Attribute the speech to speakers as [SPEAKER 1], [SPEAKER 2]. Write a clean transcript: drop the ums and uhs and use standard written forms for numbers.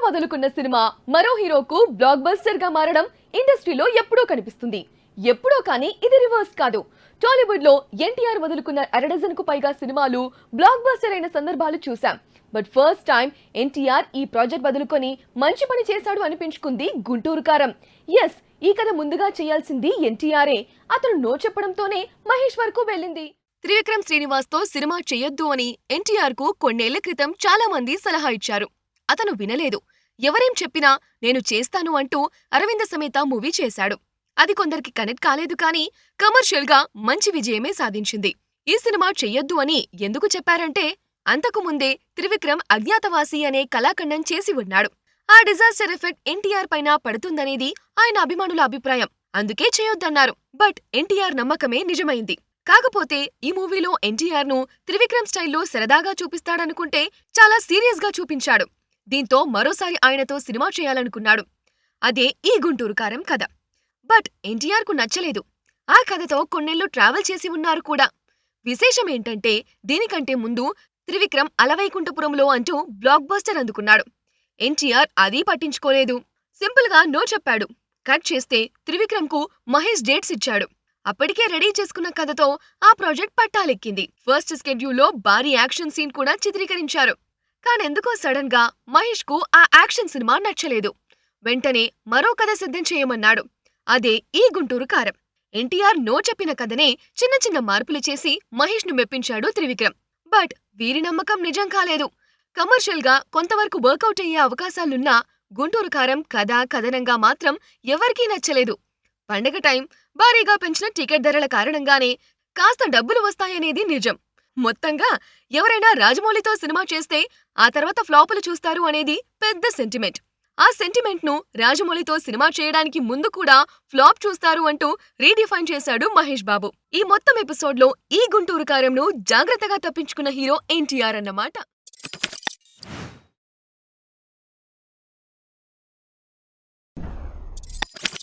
[SPEAKER 1] మొదలుకున్న cinema మరో హీరోకు block buster గా మారడం ఇండస్ట్రీలో ఎప్పుడో కనిపిస్తుంది. ఎప్పుడో కానీ ఇది రివర్స్ కాదు. టాలీవుడ్ లో ఎన్టీఆర్ వదులుకున్న అరడజన్ కు పైగా సినిమాలు బ్లాక్ బస్టర్ అయిన సందర్భాలు చూసాం. బట్ ఫస్ట్ టైం ఎన్టీఆర్ ఈ ప్రాజెక్ట్ వదులుకొని మంచి పని చేశాడు అనిపించుకుంది గుంటూరు కారం. ఎస్, ఈ కథ ముందుగా చేయాల్సింది ఎన్టీఆరే. అతను నో చెప్పడంతోనే మహేష్ వరకు వెళ్ళింది. త్రివిక్రమ్ శ్రీనివాస్ తో సినిమా చేయొద్దు అని ఎన్టీఆర్ కు కొన్నేళ్ల క్రితం చాలా మంది సలహా ఇచ్చారు. అతను వినలేదు. ఎవరేం చెప్పినా నేను చేస్తాను అంటూ అరవింద సమేత మూవీ చేశాడు. అది కొందరికి కనెక్ట్ కాలేదు, కానీ కమర్షియల్ గా మంచి విజయమే సాధించింది. ఈ సినిమా చెయ్యొద్దు అని ఎందుకు చెప్పారంటే, అంతకు ముందే త్రివిక్రమ్ అజ్ఞాతవాసి అనే కళాఖండం చేసి ఉన్నాడు. ఆ డిజాస్టర్ ఎఫెక్ట్ ఎన్టీఆర్ పైన పడుతుందనేది ఆయన అభిమానుల అభిప్రాయం. అందుకే చేయొద్దన్నారు. బట్ ఎన్టీఆర్ నమ్మకమే నిజమైంది. కాకపోతే ఈ మూవీలో ఎన్టీఆర్ ను త్రివిక్రమ్ స్టైల్లో సరదాగా చూపిస్తాడనుకుంటే చాలా సీరియస్ గా చూపించాడు. దీంతో మరోసారి ఆయనతో సినిమా చేయాలనుకున్నాడు. అదే ఈ గుంటూరు కారం కథ. బట్ ఎన్టీఆర్ కు నచ్చలేదు. ఆ కథతో కొన్నేళ్లు ట్రావెల్ చేసి ఉన్నారు కూడా. విశేషం ఏంటంటే, దీనికంటే ముందు త్రివిక్రమ్ అలవైకుంఠపురంలో అంటూ బ్లాక్ బస్టర్ అందుకున్నాడు. ఎన్టీఆర్ అదీ పట్టించుకోలేదు. సింపుల్ గా నో చెప్పాడు. కట్ చేస్తే త్రివిక్రమ్ కు మహేష్ డేట్స్ ఇచ్చాడు. అప్పటికే రెడీ చేసుకున్న కథతో ఆ ప్రాజెక్ట్ పట్టాలెక్కింది. ఫస్ట్ షెడ్యూల్లో భారీ యాక్షన్ సీన్ కూడా చిత్రీకరించారు. కానెందుకో సడన్ గా మహేష్ కు ఆ యాక్షన్ సినిమా నచ్చలేదు. వెంటనే మరో కథ సిద్ధం చేయమన్నాడు. అదే ఈ గుంటూరు కారం. ఎన్టీఆర్ నో చెప్పిన కథనే చిన్న చిన్న మార్పులు చేసి మహేష్ ను మెప్పించాడు త్రివిక్రమ్. బట్ వీరి నమ్మకం నిజం కాలేదు. కమర్షియల్ గా కొంతవరకు వర్కౌట్ అయ్యే అవకాశాలున్నా గుంటూరు కారం కథనంగా మాత్రం ఎవరికీ నచ్చలేదు. పండగ టైం, భారీగా పెంచిన టికెట్ ధరల కారణంగానే కాస్త డబ్బులు వస్తాయనేది నిజం. మొత్తంగా ఎవరైనా రాజమౌళితో సినిమా చేస్తే ఆ తర్వాత ఫ్లాపులు చూస్తారు అనేది పెద్ద సెంటిమెంట్. ఆ సెంటిమెంట్ ను రాజమౌళితో సినిమా చేయడానికి ముందు కూడా ఫ్లాప్ చూస్తారు అంటూ రీడిఫైన్ చేశాడు మహేష్ బాబు. ఈ మొత్తం ఎపిసోడ్ లో ఈ గుంటూరు కారంను జాగ్రత్తగా తప్పించుకున్న హీరో ఎన్టీఆర్ అన్నమాట.